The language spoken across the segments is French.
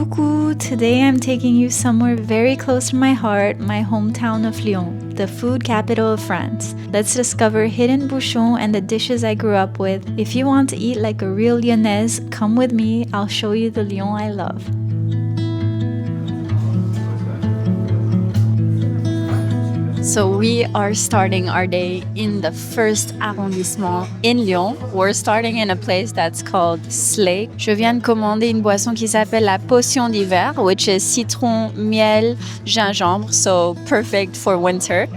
Coucou! Today I'm taking you somewhere very close to my heart, my hometown of Lyon, the food capital of France. Let's discover hidden bouchons and the dishes I grew up with. If you want to eat like a real Lyonnaise, come with me, I'll show you the Lyon I love. So we are starting our day in the first arrondissement in Lyon. We're starting in a place that's called 𝙃𝙖𝙢𝙥𝙪𝙤𝙤. Je viens de commander une boisson qui s'appelle la potion d'hiver, which is citron, miel, gingembre, so perfect for winter.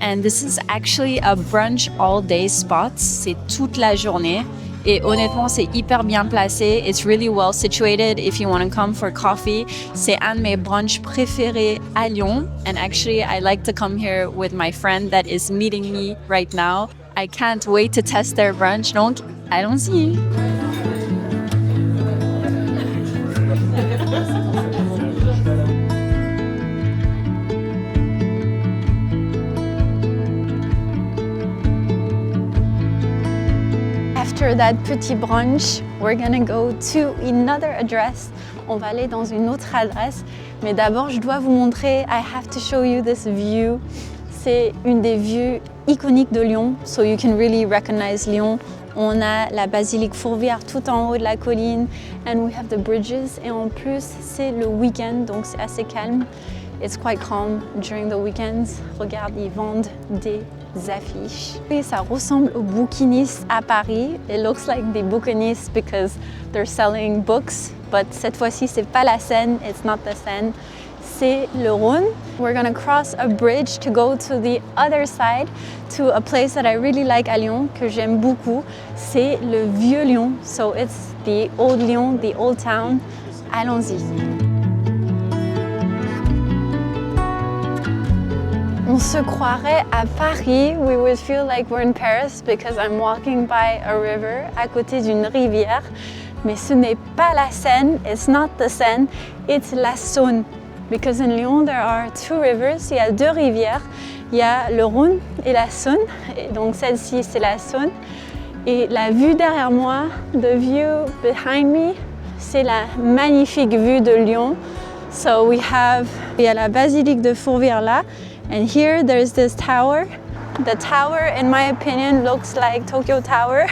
And this is actually a brunch all day spot. C'est toute la journée. Et honnêtement, c'est hyper bien placé. It's really well situated if you want to come for coffee. C'est un de mes brunchs préférés à Lyon. And actually, I like to come here with my friend that is meeting me right now. I can't wait to test their brunch. Donc, allons-y. After that petit brunch, we're gonna go to another address. On va aller dans une autre adresse. Mais d'abord, je dois vous montrer, I have to show you this view. C'est une des vues iconiques de Lyon, so you can really recognize Lyon. On a la basilique Fourvière tout en haut de la colline, and we have the bridges. Et en plus, c'est le week-end, donc c'est assez calme. It's quite calm during the weekends. Regarde, ils vendent des affiches. Et ça ressemble aux bouquinistes à Paris. It looks like des bouquinistes because they're selling books. But cette fois-ci, c'est pas la Seine. It's not the Seine. C'est le Rhône. We're gonna cross a bridge to go to the other side to a place that I really like à Lyon, que j'aime beaucoup. C'est le Vieux Lyon. So it's the old Lyon, the old town. Allons-y. On se croirait à Paris. We would feel like we're in Paris because I'm walking by a river, à côté d'une rivière. Mais ce n'est pas la Seine, it's not the Seine, it's la Saône. Because in Lyon, there are two rivers, il y a deux rivières. Il y a le Rhône et la Saône. Et donc celle-ci, c'est la Saône. Et la vue derrière moi, the view behind me, c'est la magnifique vue de Lyon. So il y a la basilique de Fourvière là. And here there's this tower. The tower, in my opinion, looks like Tokyo Tower,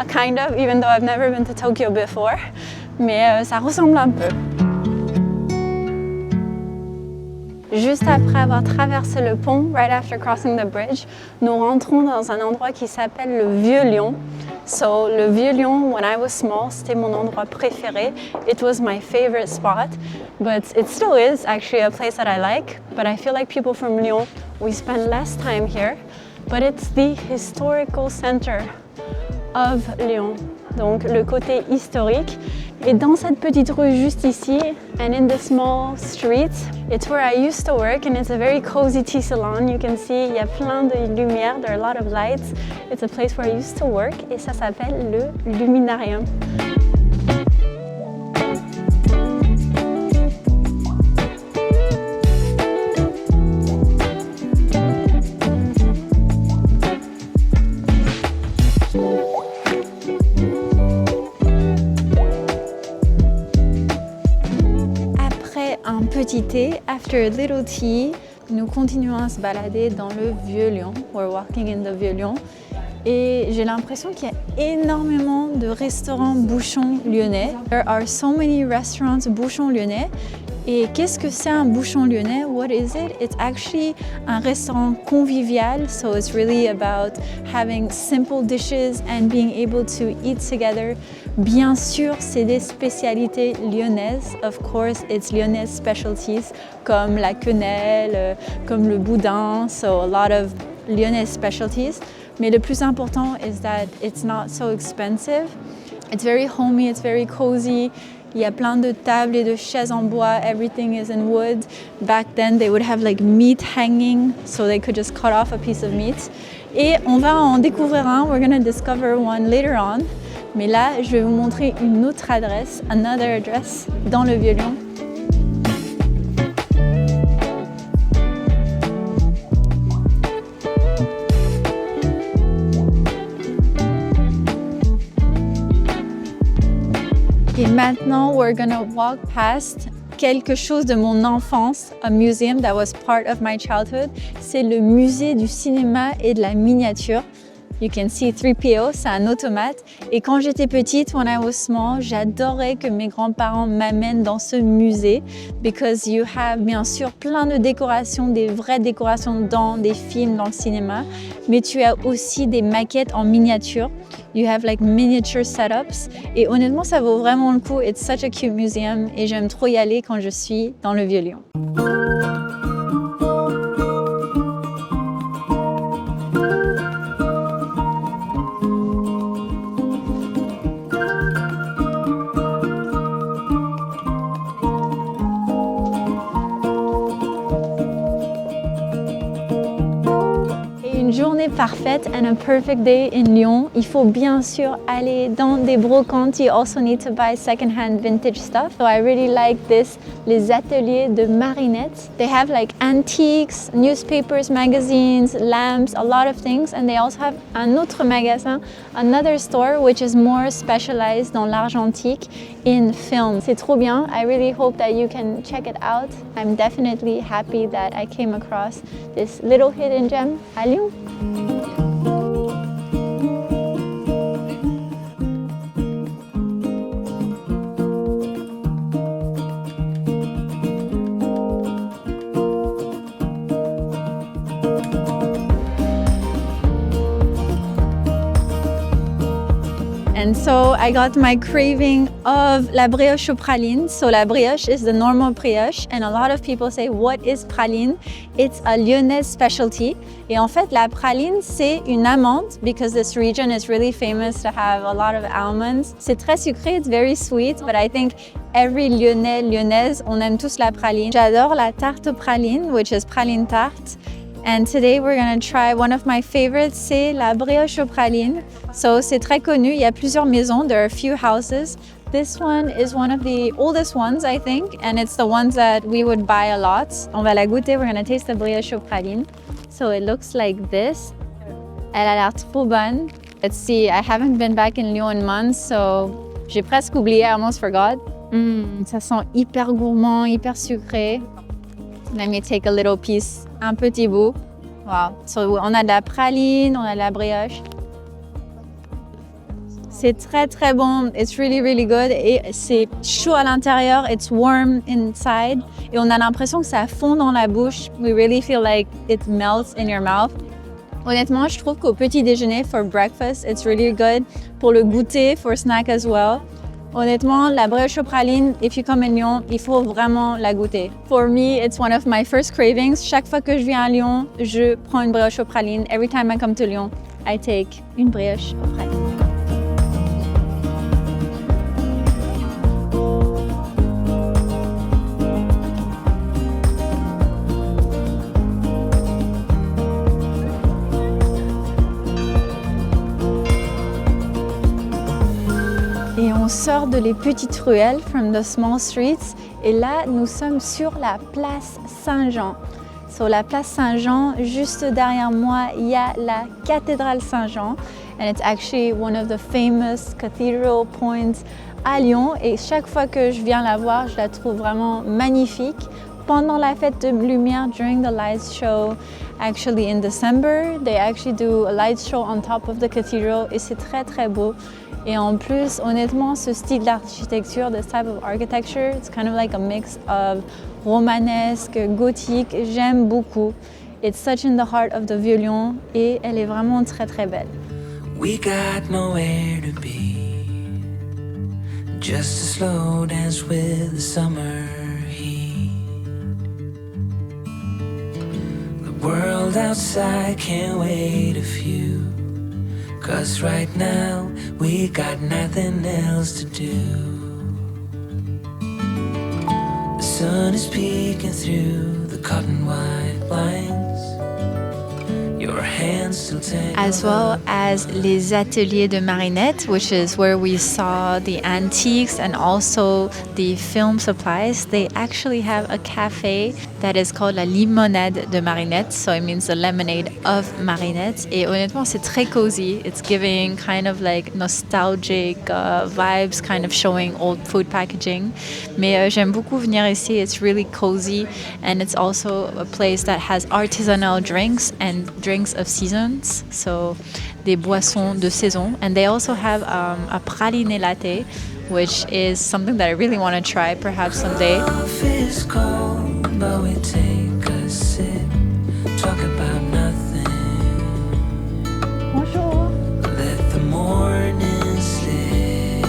kind of, even though I've never been to Tokyo before. Mais ça ressemble un peu. Juste après avoir traversé le pont, right after crossing the bridge, nous rentrons dans un endroit qui s'appelle le Vieux Lyon. So, le Vieux Lyon, when I was small, c'était mon endroit préféré. It was my favorite spot, but it still is actually a place that I like. But I feel like people from Lyon, we spend less time here. But it's the historical center of Lyon, donc le côté historique. Et dans cette petite rue juste ici, and in the small street, it's where I used to work, and it's a very cozy tea salon. You can see, il y a plein de lumière, there are a lot of lights. It's a place where I used to work, et ça s'appelle le Luminarium. Petit thé, after a little tea, nous continuons à se balader dans le Vieux Lyon. We're walking in the Vieux Lyon. Et j'ai l'impression qu'il y a énormément de restaurants bouchons lyonnais. There are so many restaurants bouchons lyonnais. Et qu'est-ce que c'est un bouchon lyonnais? What is it? It's actually un restaurant convivial, so it's really about having simple dishes and being able to eat together. Bien sûr, c'est des spécialités lyonnaises. Of course, it's Lyonnais specialties, comme la quenelle, comme le boudin, so a lot of Lyonnais specialties. Mais le plus important is that it's not so expensive. It's very homey, it's very cozy. Il y a plein de tables et de chaises en bois. Everything is in wood. Back then, they would have like meat hanging, so they could just cut off a piece of meat. Et on va en découvrir un. We're gonna discover one later on. Mais là, je vais vous montrer une autre adresse, another address, dans le Vieux Lyon. Et Maintenant, we're gonna walk past quelque chose de mon enfance, a museum that was part of my childhood. C'est le musée du cinéma et de la miniature. You can see 3PO, c'est un automate. Et quand j'étais petite, when I was small, j'adorais que mes grands-parents m'amènent dans ce musée because you have bien sûr plein de décorations, des vraies décorations dans des films, dans le cinéma, mais tu as aussi des maquettes en miniature. You have like miniature setups. Et honnêtement, ça vaut vraiment le coup. It's such a cute museum et j'aime trop y aller quand je suis dans le Vieux-Lyon. Journée parfaite and a perfect day in Lyon. Il faut bien sûr aller dans des brocantes. You also need to buy second-hand vintage stuff. So I really like this, les ateliers de Marinette. They have like antiques, newspapers, magazines, lamps, a lot of things. And they also have un autre magasin, another store, which is more specialized dans l'argentique in film. C'est trop bien. I really hope that you can check it out. I'm definitely happy that I came across this little hidden gem à Lyon. And so I got my craving of la brioche aux pralines. So la brioche is the normal brioche and a lot of people say, what is praline? It's a Lyonnais specialty. Et en fait, la praline, c'est une amande because this region is really famous to have a lot of almonds. C'est très sucré, it's very sweet, but I think every Lyonnais, Lyonnaise, on aime tous la praline. J'adore la tarte aux pralines, which is praline tarte. And today we're gonna try one of my favorites, c'est la brioche aux pralines. So c'est très connu, il y a plusieurs maisons, there are a few houses. This one is one of the oldest ones, I think, and it's the ones that we would buy a lot. On va la goûter, we're gonna taste the brioche aux pralines. So it looks like this. Elle a l'air trop bonne. Let's see, I haven't been back in Lyon in months, so j'ai presque oublié, I almost forgot. Ça sent hyper gourmand, hyper sucré. Let me take a little piece, un petit bout. Wow. So, on a de la praline, on a de la brioche. C'est très très bon. It's really really good. Et c'est chaud à l'intérieur. It's warm inside. Et on a l'impression que ça fond dans la bouche. We really feel like it melts in your mouth. Honnêtement, je trouve qu'au petit déjeuner, for breakfast, it's really good. Pour le goûter, for snack as well. Honnêtement, la brioche aux pralines, if you come in Lyon, il faut vraiment la goûter. For me, it's one of my first cravings. Chaque fois que je viens à Lyon, je prends une brioche aux pralines. Every time I come to Lyon, I take une brioche aux pralines. Et on sort de les petites ruelles, from the small streets, et là nous sommes sur la place Saint-Jean. Sur la place Saint-Jean, juste derrière moi, il y a la cathédrale Saint-Jean, and it's actually one of the famous cathedral points à Lyon. Et chaque fois que je viens la voir, je la trouve vraiment magnifique. Pendant la fête de lumière, during the lights show, actually in December, they actually do a light show on top of the cathedral, et c'est très très beau. Et en plus, honnêtement, ce style d'architecture, this type of architecture, it's kind of like a mix of romanesque, gothique. J'aime beaucoup. It's such in the heart of the Vieux-Lyon et elle est vraiment très très belle. We got nowhere to be, just a slow dance with the summer heat. The world outside can't wait a few. 'Cause right now, we got nothing else to do. The sun is peeking through the cotton white blinds. Your hands still tangled as well as les ateliers de Marinette, which is where we saw the antiques and also the film supplies. They actually have a cafe that is called la Limonade de Marinette, so it means the lemonade of Marinette. Et honnêtement, c'est très cozy. It's giving kind of like nostalgic vibes, kind of showing old food packaging. Mais j'aime beaucoup venir ici. It's really cozy, and it's also a place that has artisanal drinks and drinks of seasons, so des boissons de saison. And they also have a praline latte, which is something that I really want to try perhaps someday. Life is cold, but we take a sip, talk about nothing. Bonjour. Let the morning slip.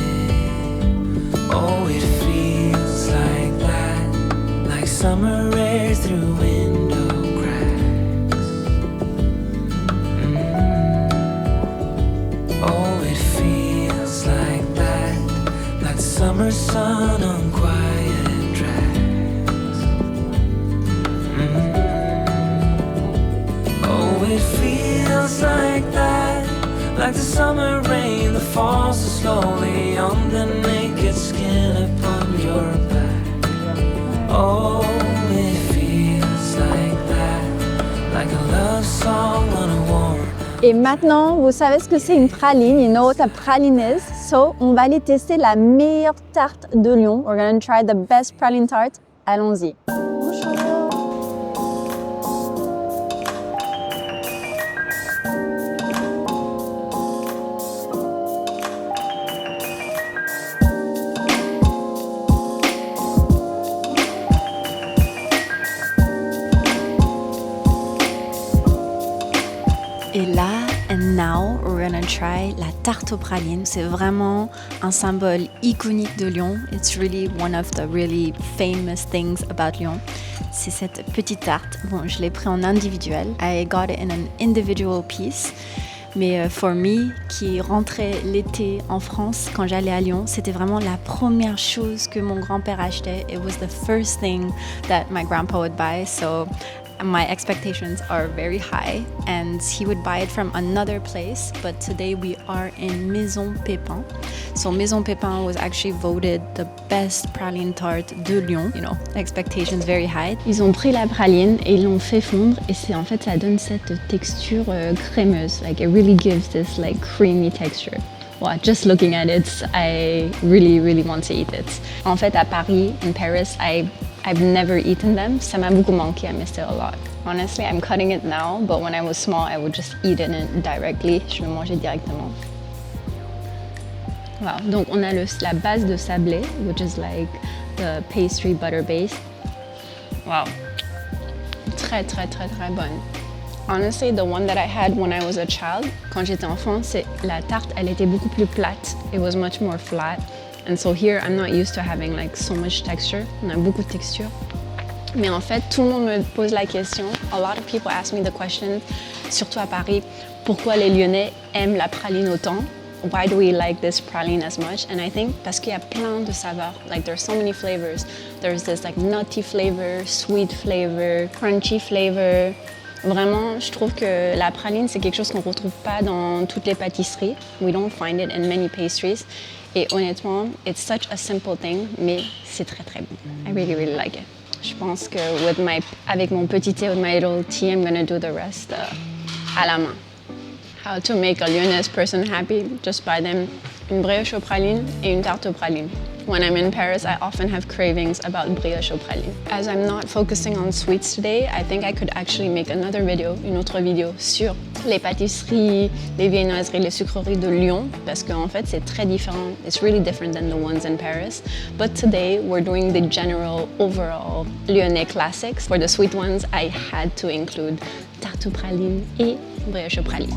Oh, it feels like that, like summer air through window cracks. Oh, it feels like that, like summer sun on quiet tracks. Oh, it feels like that, like the summer rain that falls so slowly on the naked skin upon your back. Oh, it feels like that, like a love song on a warm. Et maintenant, vous savez ce que c'est une praline. You know what a praline is. So, on va aller tester la meilleure tarte de Lyon. We're going to try the best praline tart. Allons-y. Et là, and now, we're gonna try la tarte aux pralines. C'est vraiment un symbole iconique de Lyon. It's really one of the really famous things about Lyon. C'est cette petite tarte. Bon, je l'ai pris en individuel. I got it in an individual piece. Mais for me, qui rentrait l'été en France, quand j'allais à Lyon, c'était vraiment la première chose que mon grand-père achetait. It was the first thing that my grandpa would buy. So my expectations are very high, and he would buy it from another place, but today we are in Maison Pépin. So Maison Pépin was actually voted the best praline tart de Lyon. You know, expectations very high. Ils ont pris la praline et ils l'ont fait fondre, et c'est en fait ça donne cette texture crémeuse. Like it really gives this like creamy texture. Well, just looking at it, I really want to eat it. En fait, à Paris, in Paris, I've never eaten them. Ça m'a beaucoup manqué. I missed it a lot. Honestly, I'm cutting it now, but when I was small, I would just eat it directly. Je le mangeais directement. Wow. Donc, on a la base de sablé, which is like the pastry butter base. Wow. Très bonne. Honestly, the one that I had when I was a child, quand j'étais enfant, la tarte, elle était beaucoup plus plate. It was much more flat. And so here, I'm not used to having like so much texture. On a beaucoup de texture. Mais en fait, tout le monde me pose la question. A lot of people ask me the question, surtout à Paris, pourquoi les Lyonnais aiment la praline autant? Why do we like this praline as much? And I think parce qu'il y a plein de saveurs. Like there's so many flavors. There's this like nutty flavor, sweet flavor, crunchy flavor. Vraiment, je trouve que la praline, c'est quelque chose qu'on ne retrouve pas dans toutes les pâtisseries. We don't find it in many pastries. Et honnêtement, it's such a simple thing, mais c'est très bon. I really like it. Je pense que avec mon petit thé, with my little tea, I'm gonna do the rest à la main. How to make a Lyonnaise person happy? Just buy them une brioche aux pralines et une tarte aux pralines. When I'm in Paris, I often have cravings about brioche aux pralines. As I'm not focusing on sweets today, I think I could actually make another video, une autre vidéo sur les pâtisseries, les viennoiseries, les sucreries de Lyon, parce qu'en fait, c'est très différent. It's really different than the ones in Paris. But today, we're doing the general, overall Lyonnais classics. For the sweet ones, I had to include tarte aux pralines et brioche aux pralines.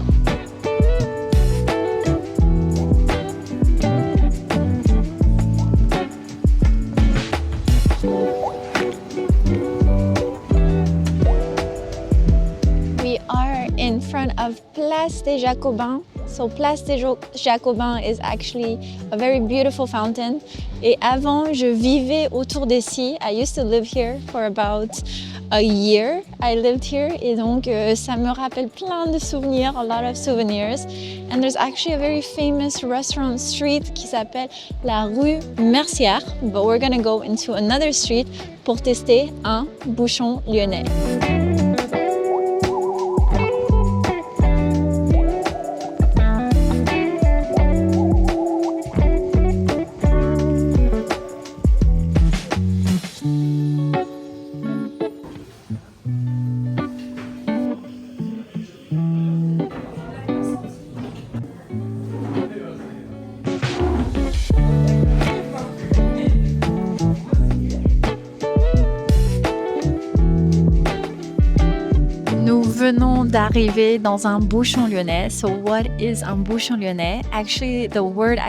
In front of Place des Jacobins. So Place des Jacobins is actually a very beautiful fountain. Et avant, je vivais autour d'ici. I used to live here for about a year. I lived here et donc ça me rappelle plein de souvenirs, a lot of souvenirs. And there's actually a very famous restaurant street qui s'appelle la rue Mercière. But we're gonna go into another street pour tester un bouchon lyonnais. Venons d'arriver dans un bouchon lyonnais. So what is un bouchon lyonnais? Actually, the word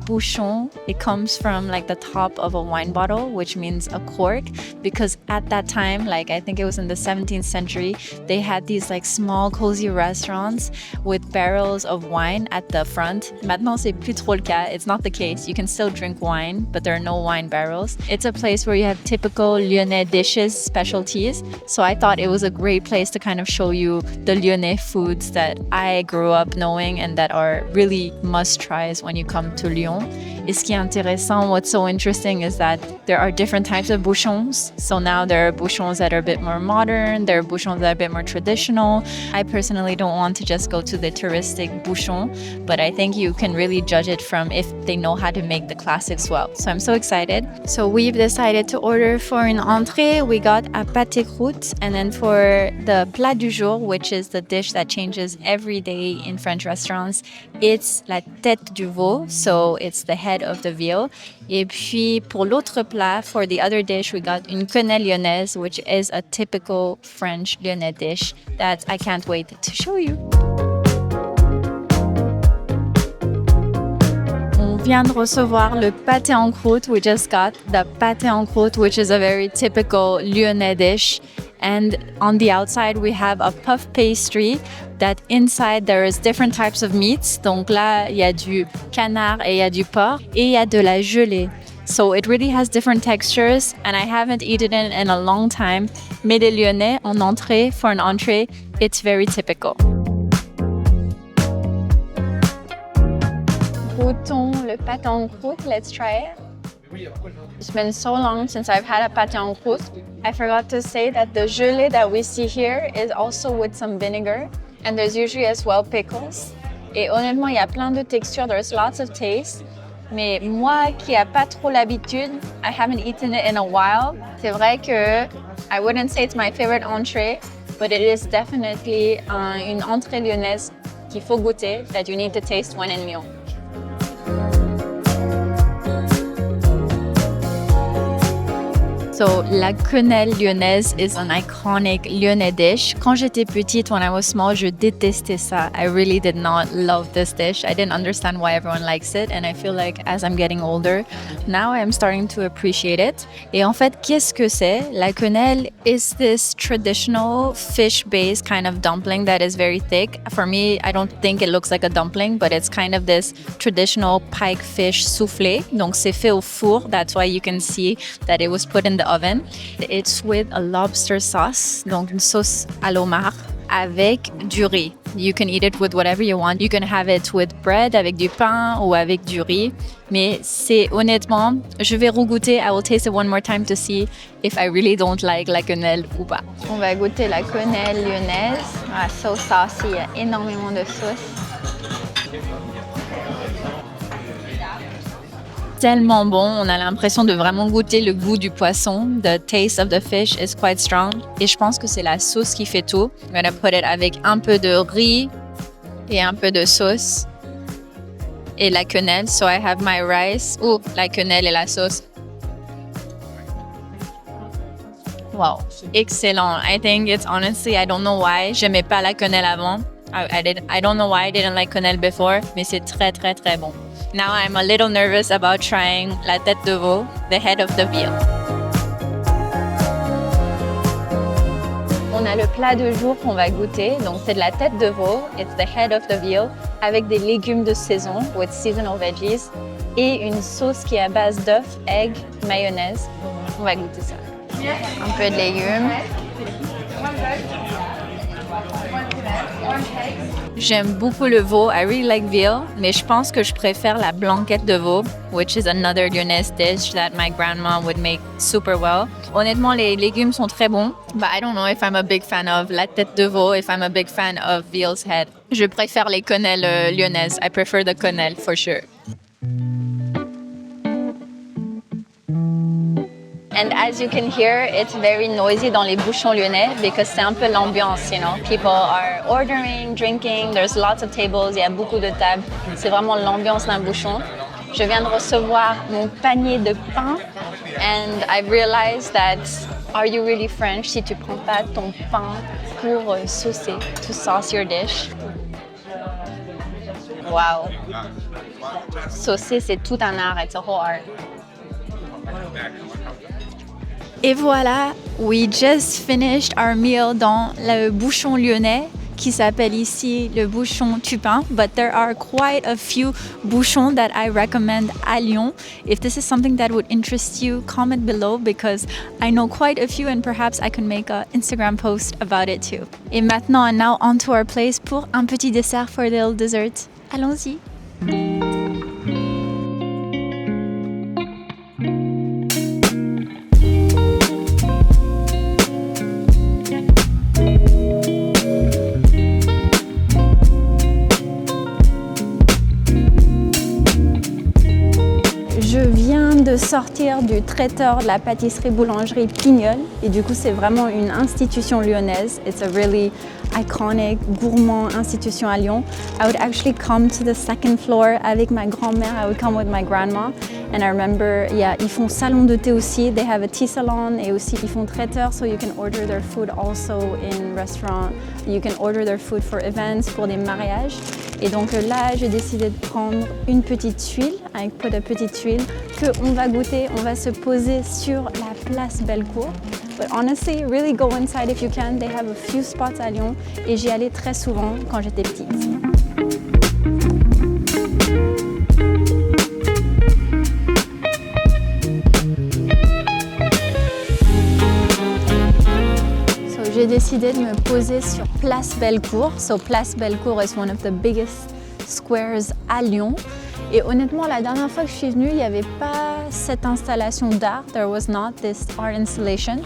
bouchon, it comes from like the top of a wine bottle, which means a cork, because at that time, like I think it was in the 17th century, they had these like small cozy restaurants with barrels of wine at the front. Maintenant, c'est plus trop le cas. It's not the case. You can still drink wine, but there are no wine barrels. It's a place where you have typical Lyonnais dishes, specialties. So I thought it was a great place to kind of show you the Lyonnais foods that I grew up knowing and that are really must-tries when you come to Lyon. Et ce qui est intéressant, what's so interesting is that there are different types of bouchons. So now there are bouchons that are a bit more modern, there are bouchons that are a bit more traditional. I personally don't want to just go to the touristic bouchon, but I think you can really judge it from if they know how to make the classics well. So I'm so excited. So we've decided to order for an entrée. We got a pâté croûte, and then for the plat du jour, which is the dish that changes every day in French restaurants, it's la tête du veau, so it's the head of the veal. Et puis pour l'autre plat, for the other dish, we got une quenelle lyonnaise, which is a typical French Lyonnais dish that I can't wait to show you. On vient de recevoir le pâté en croûte. We just got the pâté en croûte, which is a very typical Lyonnais dish. And on the outside, we have a puff pastry that inside there is different types of meats. Donc là, il y a du canard et il y a du porc et il y a de la gelée. So it really has different textures and I haven't eaten it in a long time. Mais les Lyonnais en entrée, for an entrée, it's very typical. Goûtons le pâté en croûte. Let's try it. It's been so long since I've had a pâté en croûte. I forgot to say that the gelée that we see here is also with some vinegar. And there's usually as well pickles. Et honnêtement, il y a plein de textures. There's lots of taste. Mais moi qui n'ai pas trop l'habitude, I haven't eaten it in a while. C'est vrai que I wouldn't say it's my favorite entrée, but it is definitely une entrée lyonnaise qu'il faut goûter, that you need to taste when in Lyon. So, la quenelle lyonnaise is an iconic Lyonnais dish. Quand j'étais petite, when I was small, je détestais ça. I really did not love this dish. I didn't understand why everyone likes it. And I feel like as I'm getting older, now I'm starting to appreciate it. Et en fait, qu'est-ce que c'est? La quenelle is this traditional fish-based kind of dumpling that is very thick. For me, I don't think it looks like a dumpling, but it's kind of this traditional pike fish soufflé. Donc, c'est fait au four. That's why you can see that it was put in the oven. It's with a lobster sauce, donc une sauce à l'homard avec du riz. You can eat it with whatever you want. You can have it with bread, avec du pain ou avec du riz. Mais c'est honnêtement, je vais regoûter. I will taste it one more time to see if I really don't like la quenelle ou pas. On va goûter la quenelle lyonnaise. Ah, so saucy, il y a énormément de sauce. Tellement bon, on a l'impression de vraiment goûter le goût du poisson. The taste of the fish is quite strong. Et je pense que c'est la sauce qui fait tout. I'm gonna put it avec un peu de riz et un peu de sauce. Et la quenelle, so I have my rice. La quenelle et la sauce. Wow, excellent. I think it's honestly, I don't know why, j'aimais pas la quenelle avant. I don't know why I didn't like quenelle before, mais c'est très très très bon. Now I'm a little nervous about trying la tête de veau, the head of the veal. On a le plat de jour qu'on va goûter. Donc c'est de la tête de veau, it's the head of the veal, avec des légumes de saison, with seasonal veggies, et une sauce qui est à base d'œufs, egg, mayonnaise. On va goûter ça. Un peu de légumes. J'aime beaucoup le veau, I really like veal, mais je pense que je préfère la blanquette de veau, which is another Lyonnaise dish that my grandma would make super well. Honnêtement, les légumes sont très bons, but I don't know if I'm a big fan of la tête de veau, if I'm a big fan of veal's head. Je préfère les quenelles lyonnaises, I prefer the quenelle for sure. And as you can hear, it's very noisy dans les bouchons lyonnais because c'est un peu l'ambiance, you know. People are ordering, drinking, there's lots of tables, il y a beaucoup de tables. C'est vraiment l'ambiance d'un bouchon. Je viens de recevoir mon panier de pain and I've realized that are you really French si tu prends pas ton pain pour saucer, to sauce your dish? Wow. Saucer, c'est tout un art, it's a whole art. Et voilà, we just finished our meal dans le bouchon lyonnais qui s'appelle ici le bouchon Pépin, but there are quite a few bouchons that I recommend à Lyon. If this is something that would interest you, comment below because I know quite a few and perhaps I can make an Instagram post about it too. Et maintenant, now on to our place pour un petit dessert for a little dessert. Allons-y. De sortir du traiteur de la pâtisserie-boulangerie Pignol et du coup c'est vraiment une institution lyonnaise. It's a really iconic, gourmand institution à Lyon. I would actually come to the second floor avec ma grand-mère. I would come with my grandma and I remember, ils font salon de thé aussi. They have a tea salon et aussi ils font traiteur, so you can order their food also in restaurant. You can order their food for events, pour des mariages. Et donc là, j'ai décidé de prendre une petite tuile, un pot de petite tuile, qu'on va goûter. On va se poser sur la place Bellecour. But honestly, really go inside if you can. They have a few spots à Lyon et j'y allais très souvent quand j'étais petite. J'ai décidé de me poser sur Place Bellecour. So Place Bellecour is one of the biggest squares à Lyon. Et honnêtement, la dernière fois que je suis venue, il n'y avait pas cette installation d'art. There was not this art installation.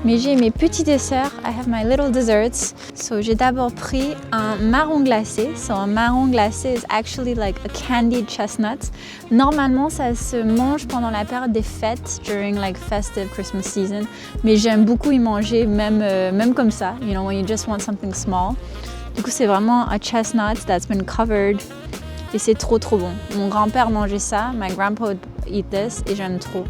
Mais j'ai mes petits desserts. I have my little desserts. So j'ai d'abord pris un marron glacé. So un marron glacé is actually like a candied chestnut. Normalement, ça se mange pendant la période des fêtes, during like festive Christmas season. Mais j'aime beaucoup y manger, même comme ça. You know, when you just want something small. Du coup, c'est vraiment a chestnut that's been covered. Et c'est trop bon. Mon grand-père mangeait ça. My grandpa would eat this. Et j'aime trop.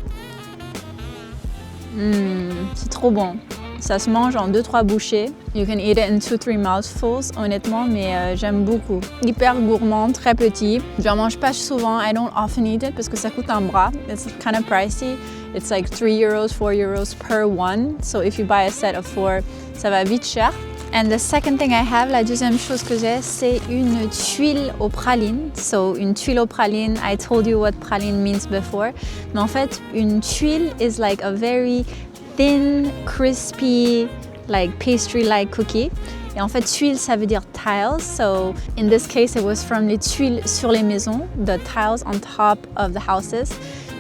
C'est trop bon. Ça se mange en 2-3 bouchées. You can eat it in 2-3 mouthfuls, honnêtement, mais j'aime beaucoup. Hyper gourmand, très petit. J'en mange pas souvent. I don't often eat it parce que ça coûte un bras. It's kind of pricey. It's like 3 euros, 4 euros per one. So if you buy a set of 4, ça va vite cher. And the second thing I have, la deuxième chose que j'ai, c'est une tuile aux pralines. So, une tuile aux pralines, I told you what praline means before. Mais en fait, une tuile is like a very thin, crispy, like pastry-like cookie. Et en fait, tuile, ça veut dire tiles. So, in this case, it was from les tuiles sur les maisons, the tiles on top of the houses.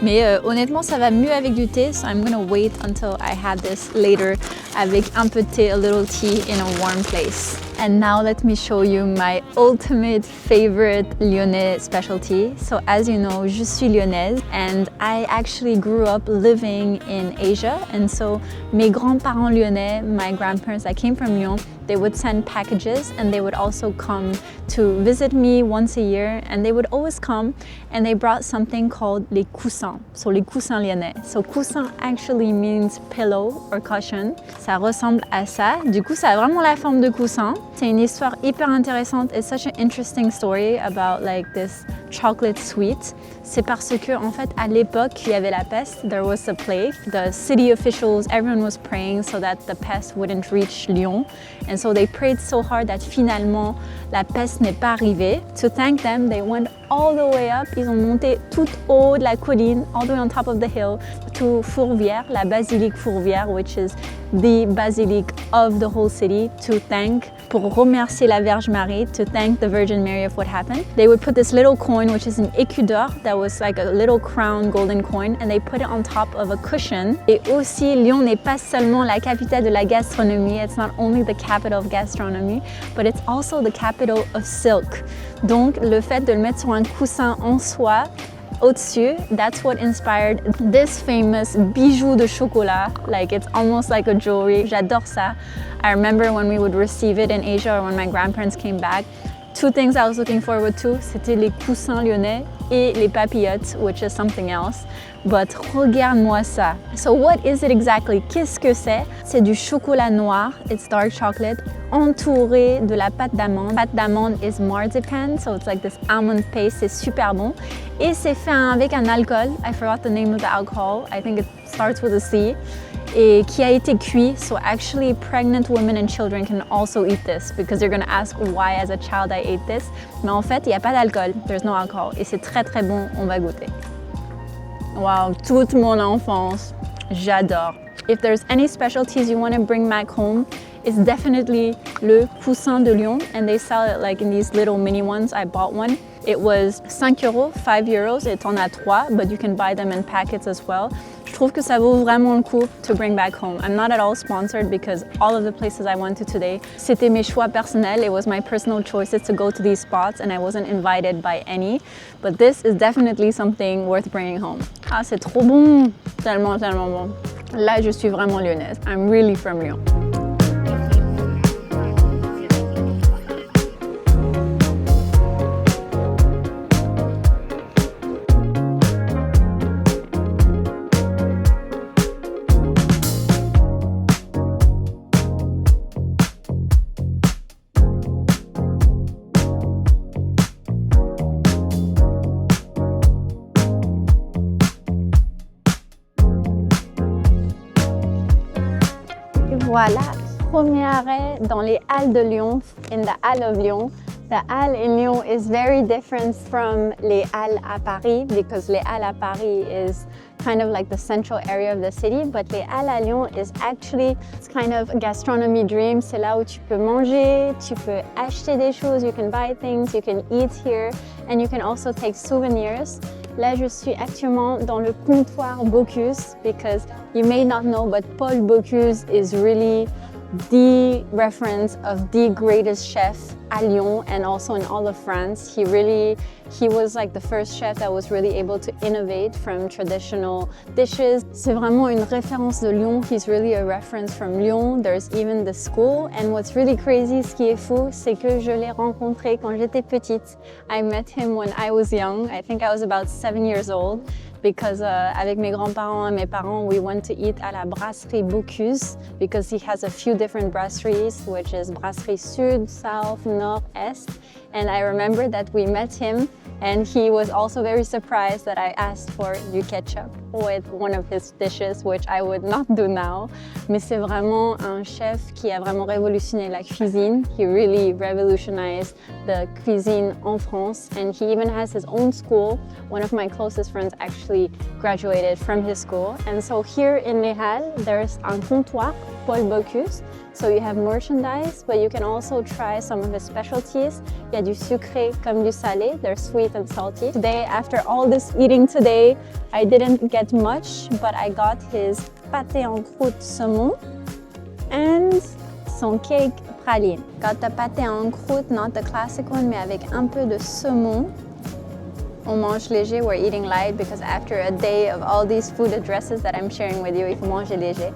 Mais honnêtement, ça va mieux avec du thé, so I'm gonna wait until I have this later avec un peu de thé, a little tea in a warm place. And now let me show you my ultimate favorite Lyonnais specialty. So as you know, je suis lyonnaise and I actually grew up living in Asia. And so mes grands-parents lyonnais, my grandparents that came from Lyon, they would send packages and they would also come to visit me once a year. And they would always come and they brought something called les coussins. So les coussins lyonnais. So coussin actually means pillow or cushion. Ça ressemble à ça. Du coup, ça a vraiment la forme de coussin. C'est une histoire hyper intéressante. It's such an interesting story about like this chocolate sweet. C'est parce que en fait à l'époque il y avait la peste, there was a plague. The city officials, everyone was praying so that the pest wouldn't reach Lyon. And so they prayed so hard that finalement la peste n'est pas arrivée. To thank them, they went all the way up. Ils ont monté tout haut de la colline, all the way on top of the hill, to Fourvière, la basilique Fourvière, which is the basilique of the whole city, to thank, pour remercier la Vierge Marie, to thank the Virgin Mary of what happened. They would put this little coin, which is an écu d'or, that was like a little crown golden coin, and they put it on top of a cushion. Et aussi, Lyon n'est pas seulement la capitale de la gastronomie, it's not only the capital of gastronomy, but it's also the capital of silk. Donc, le fait de le mettre sur un coussin en soie, au-dessus, that's what inspired this famous bijou de chocolat. Like it's almost like a jewelry. J'adore ça. I remember when we would receive it in Asia or when my grandparents came back, two things I was looking forward to, c'était les coussins lyonnais et les papillotes, which is something else. But regarde-moi ça. So what is it exactly? Qu'est-ce que c'est? C'est du chocolat noir, it's dark chocolate, entouré de la pâte d'amande. Pâte d'amande is marzipan, so it's like this almond paste, c'est super bon. Et c'est fait avec un alcool, I forgot the name of the alcohol, I think it starts with a C, et qui a été cuit, so actually pregnant women and children can also eat this, because you're gonna ask why as a child I ate this. Mais en fait, il n'y a pas d'alcool, there's no alcohol, et c'est très très bon, on va goûter. Wow, toute mon enfance, j'adore. If there's any specialties you want to bring back home, it's definitely le Coussin de Lyon, and they sell it like in these little mini ones. I bought one. It was 5 euros, 5 euros, et t'en as 3, but you can buy them in packets as well. Je trouve que ça vaut vraiment le coup to bring back home. I'm not at all sponsored because all of the places I went to today, c'était mes choix personnels. It was my personal choices to go to these spots and I wasn't invited by any. But this is definitely something worth bringing home. Ah, c'est trop bon! Tellement, tellement bon. Là, je suis vraiment lyonnaise. I'm really from Lyon. Voilà, premier arrêt dans les Halles de Lyon, in the Halle of Lyon. The Halle in Lyon is very different from les Halles à Paris because les Halles à Paris is kind of like the central area of the city, but les Halles à Lyon is actually it's kind of a gastronomy dream. C'est là où tu peux manger, tu peux acheter des choses, you can buy things, you can eat here, and you can also take souvenirs. Là, je suis actuellement dans le comptoir Bocuse because you may not know, but Paul Bocuse is really the reference of the greatest chef à Lyon and also in all of France. He was like the first chef that was really able to innovate from traditional dishes. C'est vraiment une référence de Lyon. He's really a reference from Lyon. There's even the school. And what's really crazy, ce qui est fou, c'est que je l'ai rencontré quand j'étais petite. I met him when I was young. I think I was about 7 years old. Because avec mes grands-parents et mes parents, we went to eat à la brasserie Bocuse because he has a few different brasseries, which is brasserie Sud, South, Nord, Est. And I remember that we met him and he was also very surprised that I asked for du ketchup with one of his dishes, which I would not do now. Mais c'est vraiment un chef qui a vraiment révolutionné la cuisine. He really revolutionized the cuisine en France, and he even has his own school. One of my closest friends actually graduated from his school. And so here in Les Halles, there's un comptoir, Paul Bocuse. So you have merchandise, but you can also try some of his specialties. Il y a du sucré comme du salé. They're sweet and salty. Today, after all this eating today, I didn't get much, but I got his pâté en croûte saumon and son cake praline. Got the pâté en croûte, not the classic one, mais avec un peu de saumon. On mange léger, we're eating light because after a day of all these food addresses that I'm sharing with you, il faut manger léger.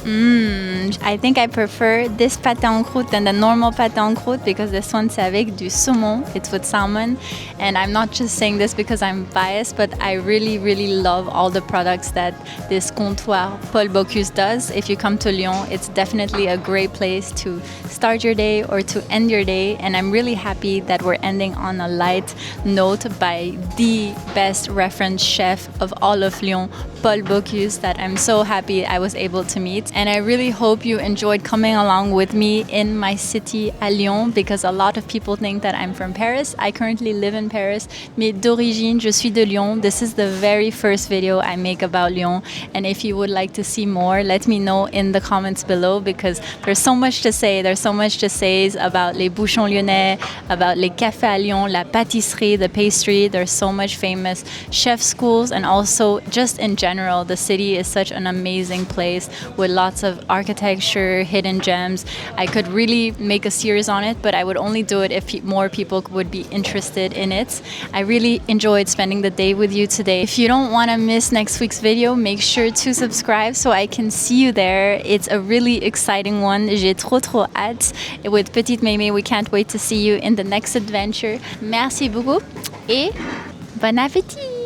I think I prefer this pâté en croûte than the normal pâté en croûte because this one's avec du saumon. It's with salmon. And I'm not just saying this because I'm biased, but I really love all the products that this comptoir Paul Bocuse does. If you come to Lyon, it's definitely a great place to start your day or to end your day. And I'm really happy that we're ending on a light note by the best reference chef of all of Lyon, Paul Bocuse, that I'm so happy I was able to meet. And I really hope you enjoyed coming along with me in my city à Lyon, because a lot of people think that I'm from Paris. I currently live in Paris, mais d'origine, je suis de Lyon. This is the very first video I make about Lyon. And if you would like to see more, let me know in the comments below, because there's so much to say. There's so much to say about les bouchons lyonnais, about les cafés à Lyon, la pâtisserie, the pastry. There's so much famous chef schools, and also just in general, the city is such an amazing place with lots of architecture, hidden gems. I could really make a series on it, but I would only do it if more people would be interested in it. I really enjoyed spending the day with you today. If you don't want to miss next week's video, make sure to subscribe so I can see you there. It's a really exciting one. J'ai trop hâte. With Petite Mémé, we can't wait to see you in the next adventure. Merci beaucoup et bon appétit!